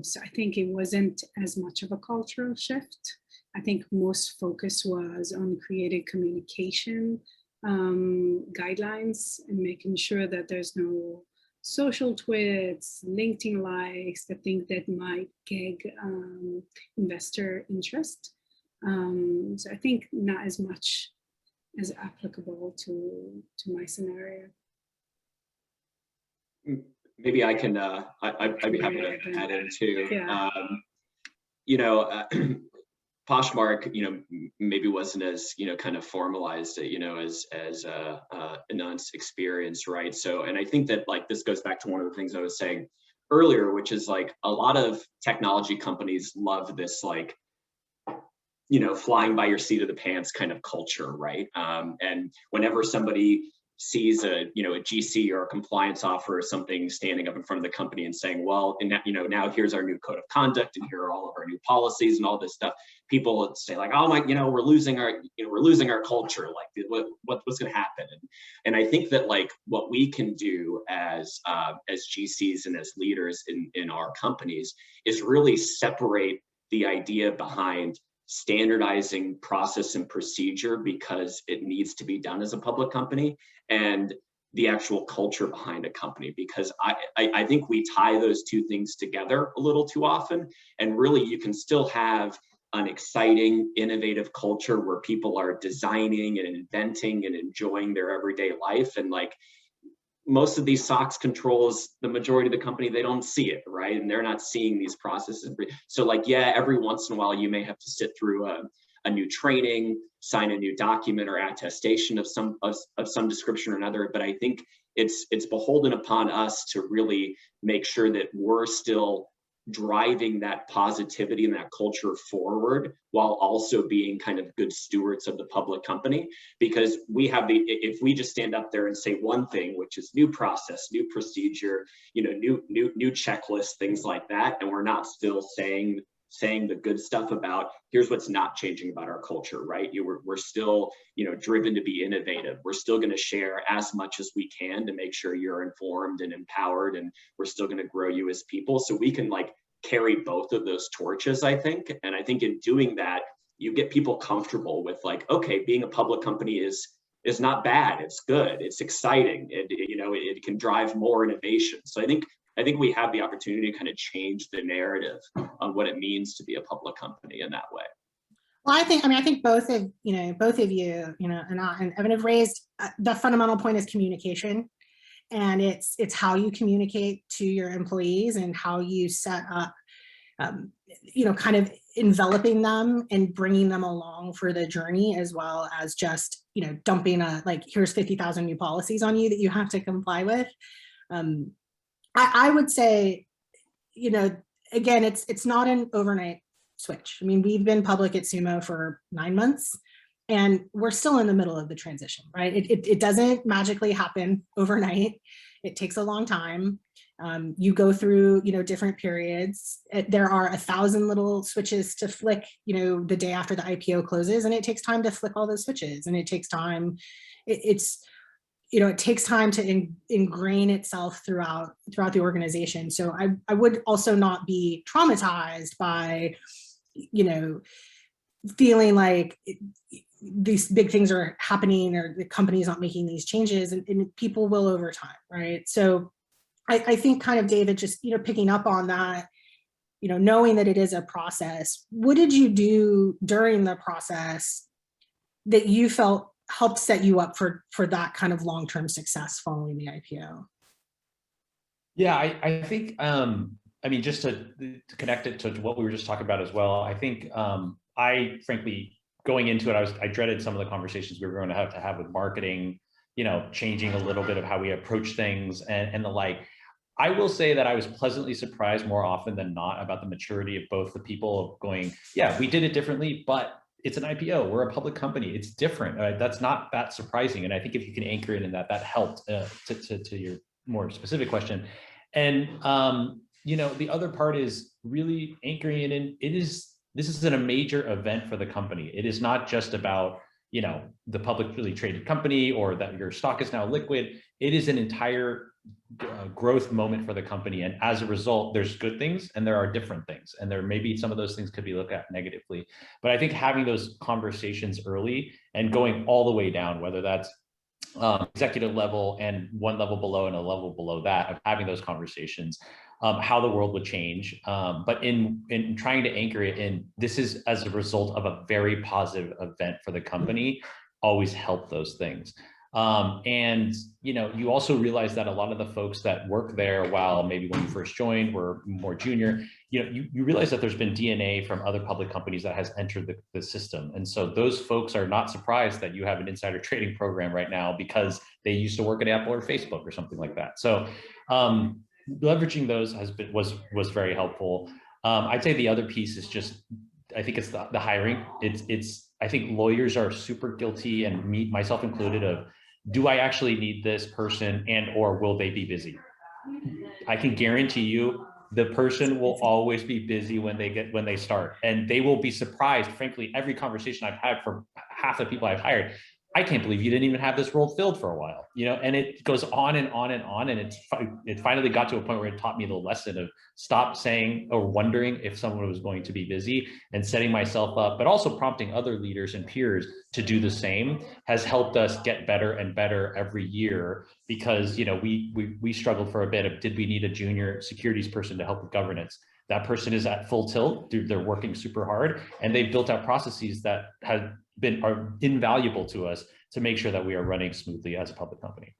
So I think it wasn't as much of a cultural shift. I think most focus was on creating communication guidelines and making sure that there's no social tweets, LinkedIn likes, the things that might gag investor interest. So I think not as much as applicable to my scenario. Maybe I can, I'd be happy to add in too. Yeah. Poshmark, maybe wasn't as, kind of formalized, as Einat's experience, right? So, and I think that this goes back to one of the things I was saying earlier, which is a lot of technology companies love this, flying by your seat of the pants kind of culture, right? And whenever somebody sees a GC or a compliance offer or something standing up in front of the company and saying, well, and now here's our new code of conduct and here are all of our new policies and all this stuff, people say oh my, we're losing our culture. What's going to happen? And I think that what we can do as GCs and as leaders in our companies is really separate the idea behind standardizing process and procedure because it needs to be done as a public company, and the actual culture behind a company, because I think we tie those two things together a little too often. And really you can still have an exciting, innovative culture where people are designing and inventing and enjoying their everyday life. And most of these SOX controls, the majority of the company, they don't see it, right? And they're not seeing these processes. So yeah, every once in a while you may have to sit through a new training, sign a new document or attestation of some description or another. But I think it's beholden upon us to really make sure that we're still driving that positivity and that culture forward while also being kind of good stewards of the public company. Because we have if we just stand up there and say one thing, which is new process, new procedure, new checklist, things like that, and we're not still saying the good stuff about here's what's not changing about our culture, right? We're still, driven to be innovative. We're still going to share as much as we can to make sure you're informed and empowered, and we're still going to grow you as people. So we can carry both of those torches, I think. And I think in doing that, you get people comfortable with okay, being a public company is not bad. It's good. It's exciting. It can drive more innovation. So I think we have the opportunity to kind of change the narrative on what it means to be a public company in that way. Well, I think both of you, and Evan have raised the fundamental point is communication, and it's how you communicate to your employees and how you set up, kind of enveloping them and bringing them along for the journey, as well as just, dumping here's 50,000 new policies on you that you have to comply with. I would say, again, it's not an overnight switch. I mean, we've been public at Sumo for 9 months, and we're still in the middle of the transition, right? It doesn't magically happen overnight. It takes a long time. You go through, different periods. There are 1,000 little switches to flick, the day after the IPO closes, and it takes time to flick all those switches, and it takes time. It takes time to ingrain itself throughout the organization. So I would also not be traumatized by, feeling like these big things are happening or the company's not making these changes, and people will over time, right? So I think kind of David, just, picking up on that, knowing that it is a process, what did you do during the process that you felt helped set you up for that kind of long-term success following the IPO? Yeah, I think, just to connect it to what we were just talking about as well, I think I frankly, going into it, I dreaded some of the conversations we were going to have with marketing, changing a little bit of how we approach things and the like. I will say that I was pleasantly surprised more often than not about the maturity of both the people going, yeah, we did it differently, but it's an IPO. We're a public company. It's different. Right? That's not that surprising. And I think if you can anchor it in that helped to your more specific question. And, the other part is really anchoring it in. This is a major event for the company. It is not just about, the publicly traded company or that your stock is now liquid. It is an entire growth moment for the company. And as a result, there's good things and there are different things. And there maybe some of those things could be looked at negatively. But I think having those conversations early and going all the way down, whether that's executive level and one level below and a level below that, of having those conversations, how the world would change. But in trying to anchor it in, this is as a result of a very positive event for the company, always help those things. And you also realize that a lot of the folks that work there, while maybe when you first joined were more junior, you realize that there's been DNA from other public companies that has entered the system. And so those folks are not surprised that you have an insider trading program right now because they used to work at Apple or Facebook or something like that. So leveraging those was very helpful. I'd say the other piece is just, I think it's the hiring. I think lawyers are super guilty, and myself included, of, do I actually need this person or will they be busy? I can guarantee you the person will always be busy when they start, and they will be surprised. Frankly, every conversation I've had from half the people I've hired, I can't believe you didn't even have this role filled for a while, and it goes on and on and on. And it finally got to a point where it taught me the lesson of stop saying or wondering if someone was going to be busy, and setting myself up, but also prompting other leaders and peers to do the same has helped us get better and better every year. Because, we struggled for a bit of, did we need a junior securities person to help with governance? That person is at full tilt. They're working super hard, and they've built out processes that are invaluable to us to make sure that we are running smoothly as a public company.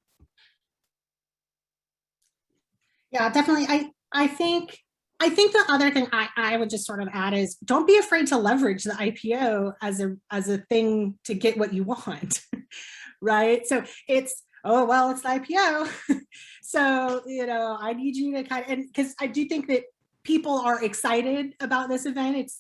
Yeah, definitely. I think I think the other thing I would just sort of add is don't be afraid to leverage the IPO as a thing to get what you want, right? So it's, oh, well, it's the IPO. So, you know, I need you to kind of, and because I do think that people are excited about this event.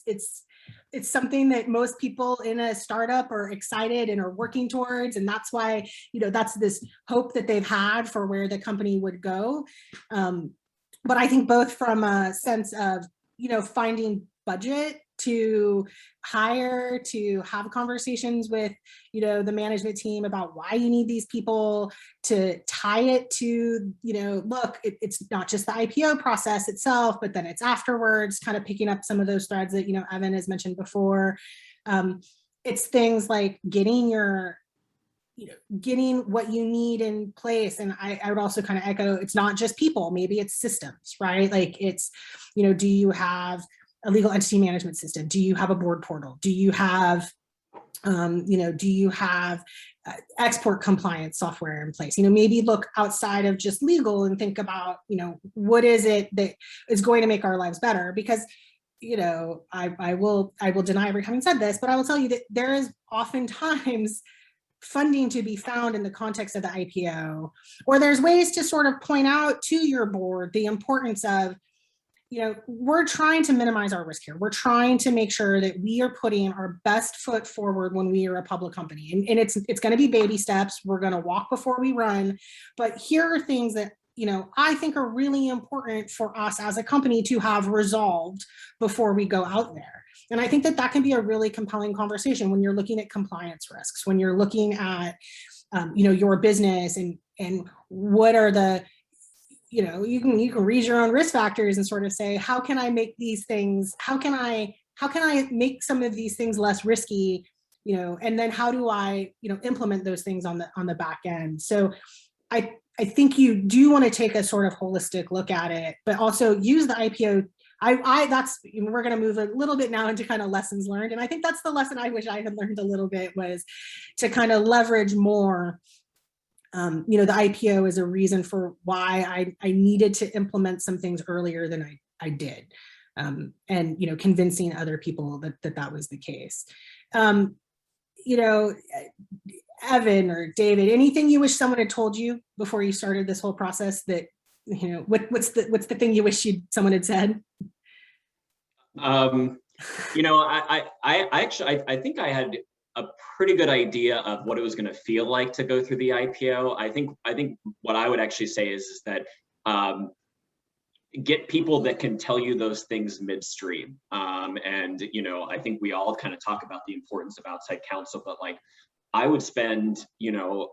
It's something that most people in a startup are excited and are working towards. And that's why, you know, that's this hope that they've had for where the company would go. But I think both from a sense of, you know, finding budget to hire, to have conversations with, you know, the management team about why you need these people, to tie it to, you know, look, it's not just the IPO process itself, but then it's afterwards, kind of picking up some of those threads that, you know, Evan has mentioned before. It's things like getting your, you know, getting what you need in place. And I would also kind of echo, it's not just people, maybe it's systems, right? Like it's, you know, do you have a legal entity management system? Do you have a board portal? Do you have, you know, do you have export compliance software in place? You know, maybe look outside of just legal and think about, you know, what is it that is going to make our lives better? Because, you know, I will deny every having said this, but I will tell you that there is oftentimes funding to be found in the context of the IPO, or there's ways to sort of point out to your board the importance of, you know, we're trying to minimize our risk here. We're trying to make sure that we are putting our best foot forward when we are a public company. And it's going to be baby steps. We're going to walk before we run. But here are things that, you know, I think are really important for us as a company to have resolved before we go out there. And I think that that can be a really compelling conversation when you're looking at compliance risks, when you're looking at, you know, your business and what are the, you know, you can read your own risk factors and sort of say, how can I make these things, how can I make some of these things less risky, you know, and then how do I, you know, implement those things on the back end. So I think you do want to take a sort of holistic look at it, but also use the IPO. That's, we're going to move a little bit now into kind of lessons learned. And I think that's the lesson I wish I had learned a little bit, was to kind of leverage more, you know, the IPO is a reason for why I needed to implement some things earlier than I did. And, you know, convincing other people that was the case. You know, Evan or David, anything you wish someone had told you before you started this whole process that, you know, what's the thing you wish someone had said? You know, I think I had a pretty good idea of what it was going to feel like to go through the IPO. I think what I would actually say is that get people that can tell you those things midstream. And, you know, I think we all kind of talk about the importance of outside counsel, but like I would spend, you know,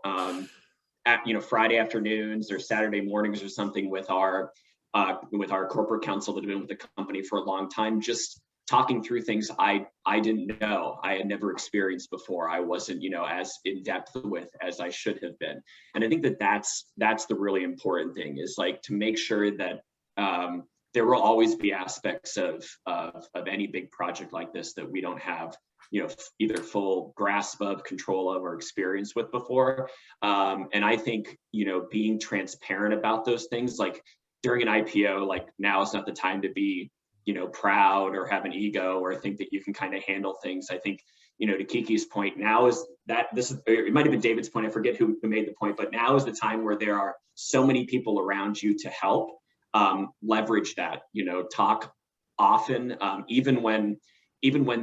Friday afternoons or Saturday mornings or something with our corporate counsel that had been with the company for a long time, just talking through things I didn't know, I had never experienced before. I wasn't, you know, as in depth with as I should have been. And I think that's the really important thing, is like to make sure that there will always be aspects of any big project like this that we don't have, you know, either full grasp of, control of, or experience with before. And I think, you know, being transparent about those things, like during an IPO, like now is not the time to be, you know, proud or have an ego or think that you can kind of handle things. I think, you know, to Kiki's point, now is that it might have been David's point, I forget who made the point, but now is the time where there are so many people around you to help. Leverage that, you know, talk often, even when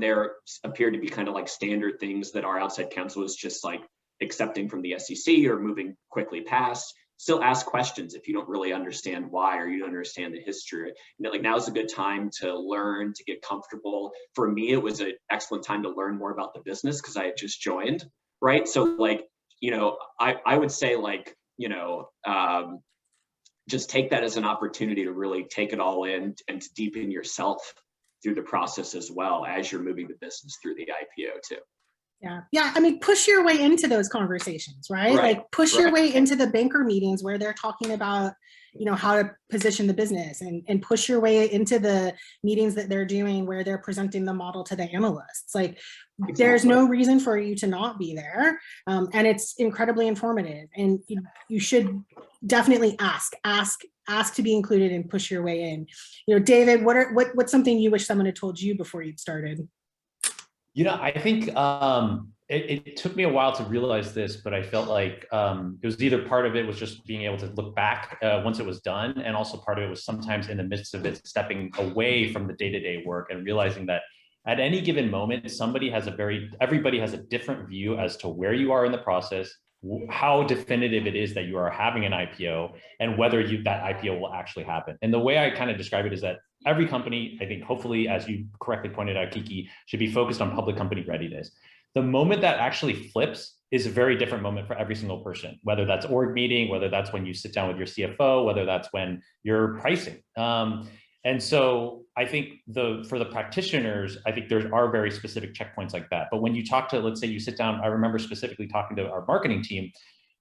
there appear to be kind of like standard things that our outside counsel is just like accepting from the SEC or moving quickly past. Still ask questions if you don't really understand why, or you don't understand the history. You know, like now is a good time to learn, to get comfortable. For me, it was an excellent time to learn more about the business because I had just joined, right? So like, you know, I would say like, you know, just take that as an opportunity to really take it all in and to deepen yourself through the process as well as you're moving the business through the IPO too. Yeah. I mean, push your way into those conversations, right? Like push your way into the banker meetings where they're talking about, you know, how to position the business, and push your way into the meetings that they're doing where they're presenting the model to the analysts. Like there's no reason for you to not be there. And it's incredibly informative, and you should definitely ask to be included and push your way in. You know, David, what's something you wish someone had told you before you'd started? You know, I think it took me a while to realize this, but I felt like it was either part of it was just being able to look back once it was done, and also part of it was sometimes in the midst of it, stepping away from the day-to-day work and realizing that at any given moment, everybody has a different view as to where you are in the process, how definitive it is that you are having an IPO, and whether that IPO will actually happen. And the way I kind of describe it is that every company, I think, hopefully, as you correctly pointed out, Kiki, should be focused on public company readiness. The moment that actually flips is a very different moment for every single person, whether that's org meeting, whether that's when you sit down with your CFO, whether that's when you're pricing. And so I think for the practitioners, I think there are very specific checkpoints like that. But when you talk to, let's say you sit down, I remember specifically talking to our marketing team,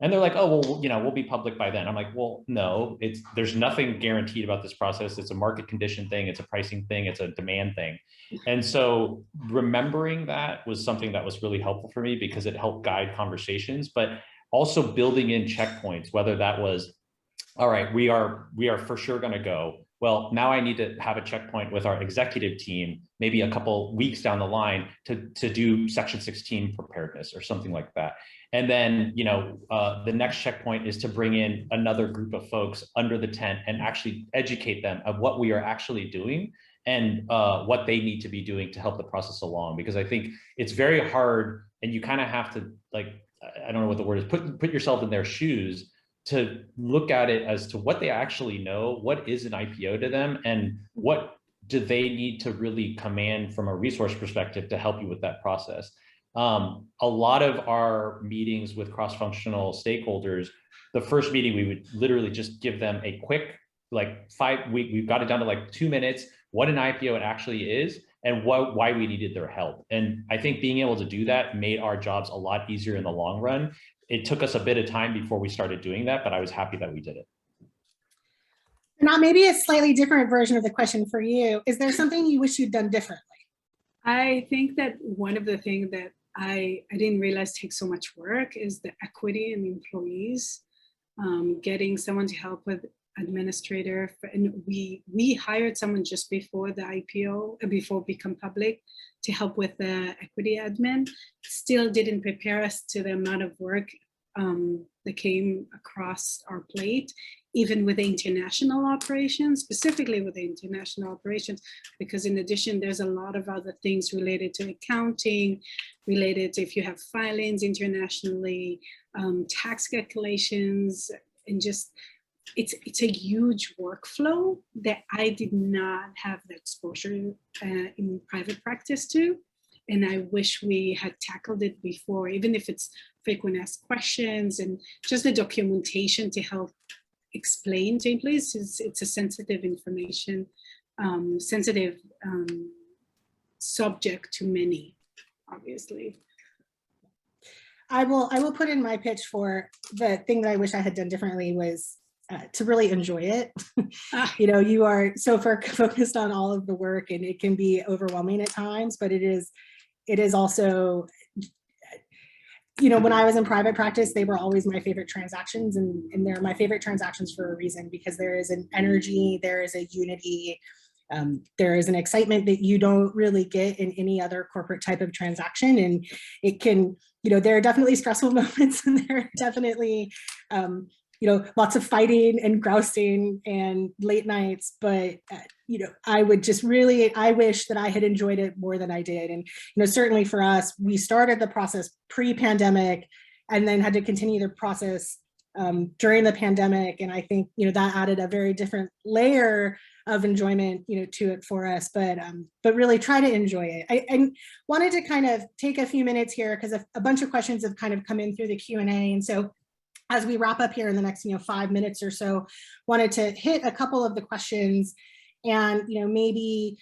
and they're like, oh, well, you know, we'll be public by then. I'm like, well, no, there's nothing guaranteed about this process. It's a market condition thing. It's a pricing thing. It's a demand thing. And so remembering that was something that was really helpful for me, because it helped guide conversations, but also building in checkpoints, whether that was, all right, we are for sure going to go. Well, now I need to have a checkpoint with our executive team, maybe a couple weeks down the line, to do Section 16 preparedness or something like that. And then, you know, the next checkpoint is to bring in another group of folks under the tent and actually educate them of what we are actually doing and what they need to be doing to help the process along. Because I think it's very hard, and you kind of have to, like, I don't know what the word is, put yourself in their shoes to look at it as to what they actually know, what is an IPO to them, and what do they need to really command from a resource perspective to help you with that process. A lot of our meetings with cross-functional stakeholders, the first meeting, we would literally just give them a quick, like we've got it down to like 2 minutes, what an IPO it actually is, and why we needed their help. And I think being able to do that made our jobs a lot easier in the long run. It took us a bit of time before we started doing that, but I was happy that we did it. Now, maybe a slightly different version of the question for you. Is there something you wish you'd done differently? I think that one of the things that I didn't realize takes so much work is the equity in employees, getting someone to help with administrator. And we hired someone just before the IPO, before become public, to help with the equity admin. Still didn't prepare us to the amount of work that came across our plate, even with the international operations, specifically with the international operations, because in addition, there's a lot of other things related to accounting, related to if you have filings internationally, tax calculations, and just, it's a huge workflow that I did not have the exposure in private practice to. And I wish we had tackled it before, even if it's frequent asked questions and just the documentation to help explain to employees. It's a sensitive information, sensitive subject to many, obviously. I will put in my pitch for the thing that I wish I had done differently was to really enjoy it. You know, you are so focused on all of the work, and it can be overwhelming at times, but it is also, you know, when I was in private practice, they were always my favorite transactions, and they're my favorite transactions for a reason, because there is an energy, there is a unity, there is an excitement that you don't really get in any other corporate type of transaction. And it can, you know, there are definitely stressful moments, and there are definitely, you know, lots of fighting and grousing and late nights, but, you know, I wish that I had enjoyed it more than I did. And, you know, certainly for us, we started the process pre-pandemic and then had to continue the process during the pandemic. And I think, you know, that added a very different layer of enjoyment, you know, to it for us, but really try to enjoy it. I wanted to kind of take a few minutes here because a bunch of questions have kind of come in through the Q&A. And so as we wrap up here in the next, 5 minutes or so, wanted to hit a couple of the questions and, maybe,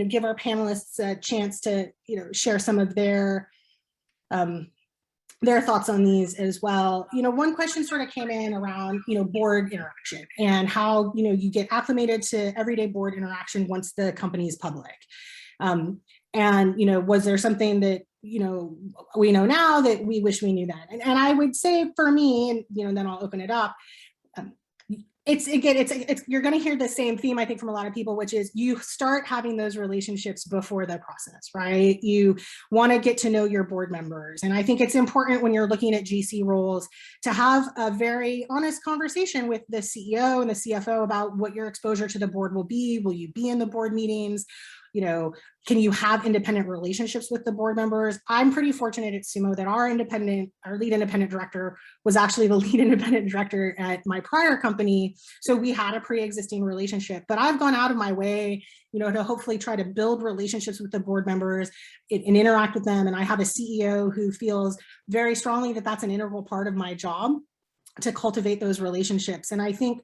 give our panelists a chance to, share some of their their thoughts on these as well. One question sort of came in around, board interaction and how, you get acclimated to everyday board interaction once the company is public. And, was there something that, we know now that we wish we knew that? And I would say for me, and, then I'll open it up. It's you're going to hear the same theme, I think, from a lot of people, which is you start having those relationships before the process, right? You want to get to know your board members. And I think it's important when you're looking at GC roles to have a very honest conversation with the CEO and the CFO about what your exposure to the board will be. Will you be in the board meetings? Can you have independent relationships with the board members? I'm pretty fortunate at Sumo that our lead independent director was actually the lead independent director at my prior company. So we had a pre-existing relationship, but I've gone out of my way, to hopefully try to build relationships with the board members and interact with them. And I have a CEO who feels very strongly that that's an integral part of my job, to cultivate those relationships. And I think,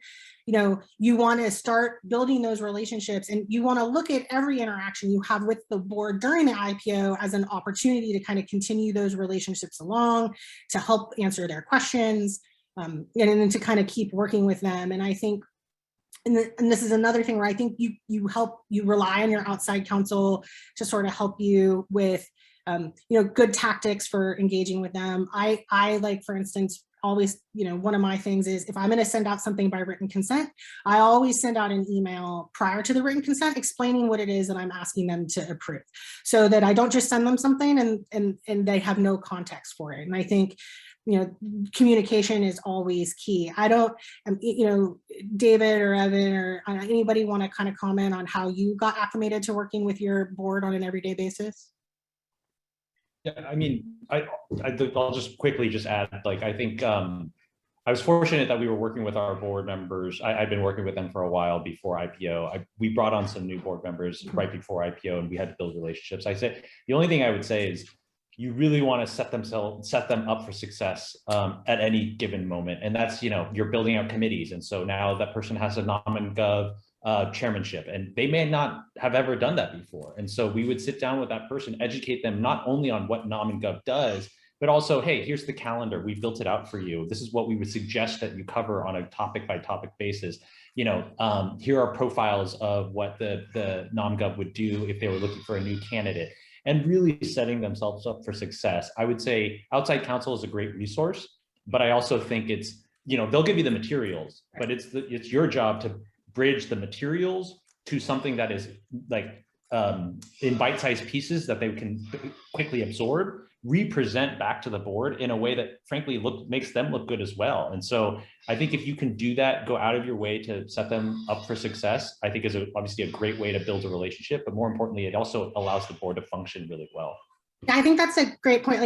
you want to start building those relationships, and you want to look at every interaction you have with the board during the IPO as an opportunity to kind of continue those relationships along, to help answer their questions, and then to kind of keep working with them. And I think, and this is another thing where I think you rely on your outside counsel to sort of help you with, good tactics for engaging with them. I like, for instance, always, one of my things is if I'm going to send out something by written consent, I always send out an email prior to the written consent explaining what it is that I'm asking them to approve, so that I don't just send them something and they have no context for it. And I think, communication is always key. I don't, David or Evan or anybody want to kind of comment on how you got acclimated to working with your board on an everyday basis? Yeah, I mean, I'll just quickly add, I think I was fortunate that we were working with our board members. I've been working with them for a while before IPO. We brought on some new board members right before IPO, and we had to build relationships. I said, the only thing I would say is you really want to set them up for success at any given moment. And that's, you're building out committees. And so now that person has a nom and gov chairmanship, and they may not have ever done that before. And so we would sit down with that person, educate them not only on what nom and gov does, but also, hey, here's the calendar. We built it out for you. This is what we would suggest that you cover on a topic by topic basis. Here are profiles of what the nom gov would do if they were looking for a new candidate, and really setting themselves up for success. I would say outside counsel is a great resource, but I also think it's, they'll give you the materials, but it's your job to bridge the materials to something that is in bite-sized pieces that they can quickly absorb, represent back to the board in a way that frankly makes them look good as well. And so I think if you can do that, go out of your way to set them up for success, I think is obviously a great way to build a relationship, but more importantly, it also allows the board to function really well. I think that's a great point.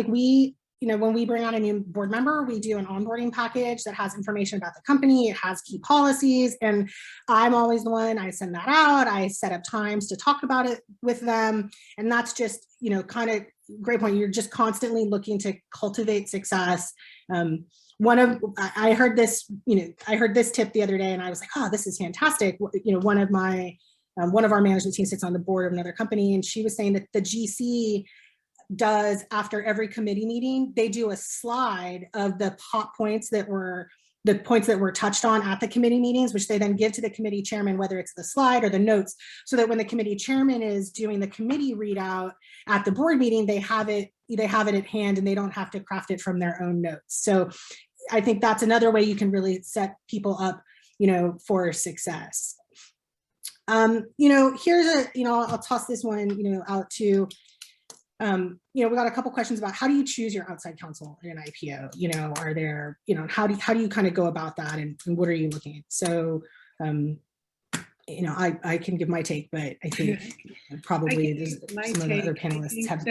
When we bring on a new board member, we do an onboarding package that has information about the company. It has key policies, and I'm always the one, I send that out. I set up times to talk about it with them. And that's just, kind of great point. You're just constantly looking to cultivate success. I heard this tip the other day, and I was like, oh, this is fantastic. One of our management team sits on the board of another company, and she was saying that the GC does, after every committee meeting, they do a slide of the hot points that were touched on at the committee meetings, which they then give to the committee chairman, whether it's the slide or the notes, so that when the committee chairman is doing the committee readout at the board meeting, they have it at hand and they don't have to craft it from their own notes. So I think that's another way you can really set people up, for success. Here's I'll toss this one, out to, we got a couple questions about how do you choose your outside counsel in an IPO? Are there, how do you kind of go about that, and what are you looking at? So, I can give my take, but I think probably there's some of the other panelists have.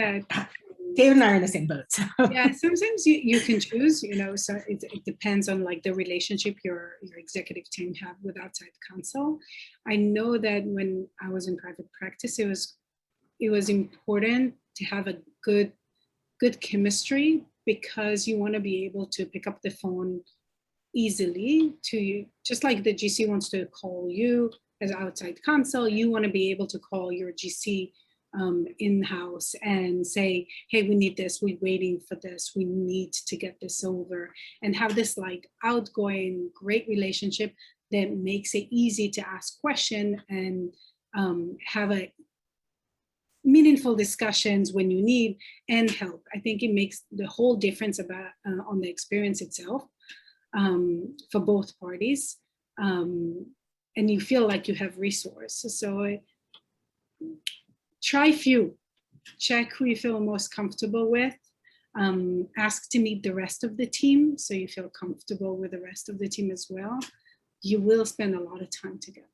David and I are in the same boat. So. Yeah, sometimes you can choose, so it depends on the relationship your executive team have with outside counsel. I know that when I was in private practice, it was important to have a good chemistry, because you want to be able to pick up the phone easily just like the GC wants to call you as outside counsel, you want to be able to call your GC in-house and say, hey, we need this, we're waiting for this, we need to get this over, and have this like outgoing, great relationship that makes it easy to ask questions and have a meaningful discussions when you need and help. I think it makes the whole difference about on the experience itself for both parties. And you feel like you have resources. So try few, check who you feel most comfortable with. Ask to meet the rest of the team so you feel comfortable with the rest of the team as well. You will spend a lot of time together.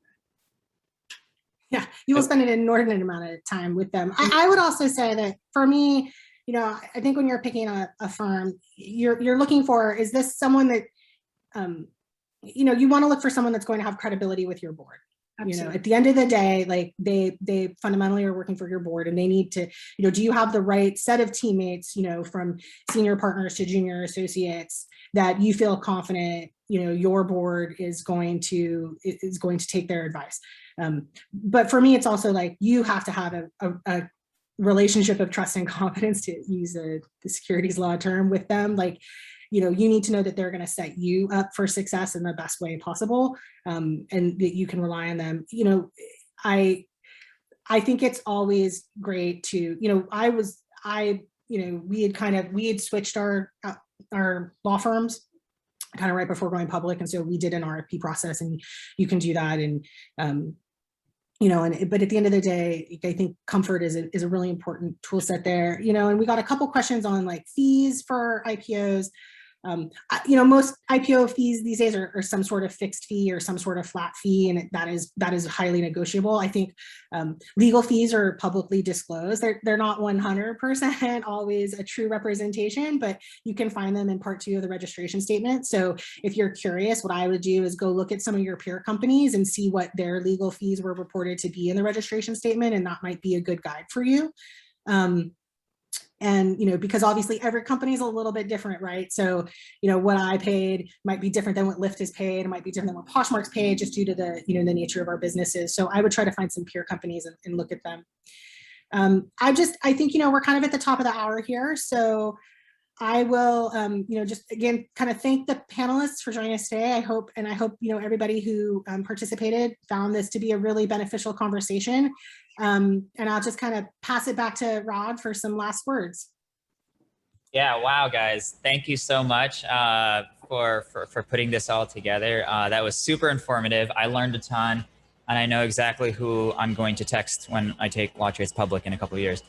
Yeah, you will spend an inordinate amount of time with them. I would also say that for me, you know, I think when you're picking a firm, you're looking for, is this someone that, you know, you want to look for someone that's going to have credibility with your board. Absolutely. You know, at the end of the day, like they fundamentally are working for your board, and they need to, you know, do you have the right set of teammates, you know, from senior partners to junior associates that you feel confident, you know, your board is going to take their advice. But for me, it's also like you have to have a relationship of trust and confidence, to use the securities law term, with them. Like, you know, you need to know that they're going to set you up for success in the best way possible, and that you can rely on them. You know, I think it's always great to, you know, we had switched our law firms kind of right before going public, and so we did an RFP process, and you can do that, and you know, but at the end of the day, I think comfort is a really important tool set there, you know. And we got a couple questions on like fees for IPOs. You know, most IPO fees these days are some sort of fixed fee or some sort of flat fee, and that is highly negotiable. I think legal fees are publicly disclosed. They're not 100% always a true representation, but you can find them in Part 2 of the registration statement. So if you're curious, what I would do is go look at some of your peer companies and see what their legal fees were reported to be in the registration statement, and that might be a good guide for you. And, you know, because obviously every company is a little bit different, right? So, you know, what I paid might be different than what Lyft is paid. It might be different than what Poshmark's paid, just due to the, you know, the nature of our businesses. So I would try to find some peer companies and look at them. I think, you know, we're kind of at the top of the hour here. So I will, you know, just again, kind of thank the panelists for joining us today. I hope, you know, everybody who participated found this to be a really beneficial conversation. And I'll just kind of pass it back to Rod for some last words. Yeah, wow, guys. Thank you so much for putting this all together. That was super informative. I learned a ton, and I know exactly who I'm going to text when I take Lawtrades public in a couple of years.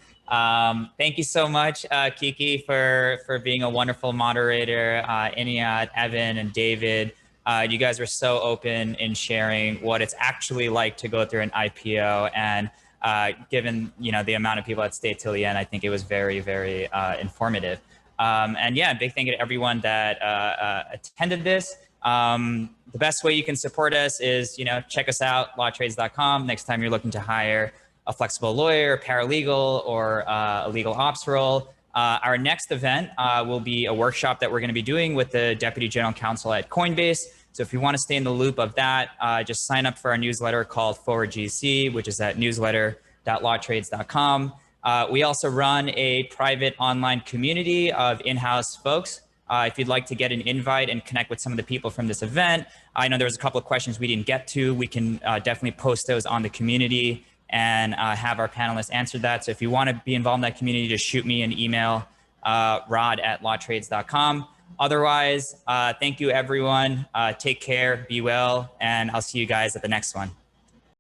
Thank you so much, Kiki, for being a wonderful moderator. Einat, Evan, and David, you guys were so open in sharing what it's actually like to go through an IPO, and given, you know, the amount of people that stayed till the end, I think it was very, very informative. And yeah, big thank you to everyone that attended this. The best way you can support us is, you know, check us out, lawtrades.com. Next time you're looking to hire a flexible lawyer, paralegal, or a legal ops role. Our next event will be a workshop that we're going to be doing with the Deputy General Counsel at Coinbase. So if you want to stay in the loop of that, just sign up for our newsletter called Forward GC, which is at newsletter.lawtrades.com. We also run a private online community of in-house folks. If you'd like to get an invite and connect with some of the people from this event, I know there was a couple of questions we didn't get to. We can definitely post those on the community and have our panelists answer that. So if you want to be involved in that community, just shoot me an email, rod@lawtrades.com. Otherwise, thank you, everyone. Take care, be well, and I'll see you guys at the next one.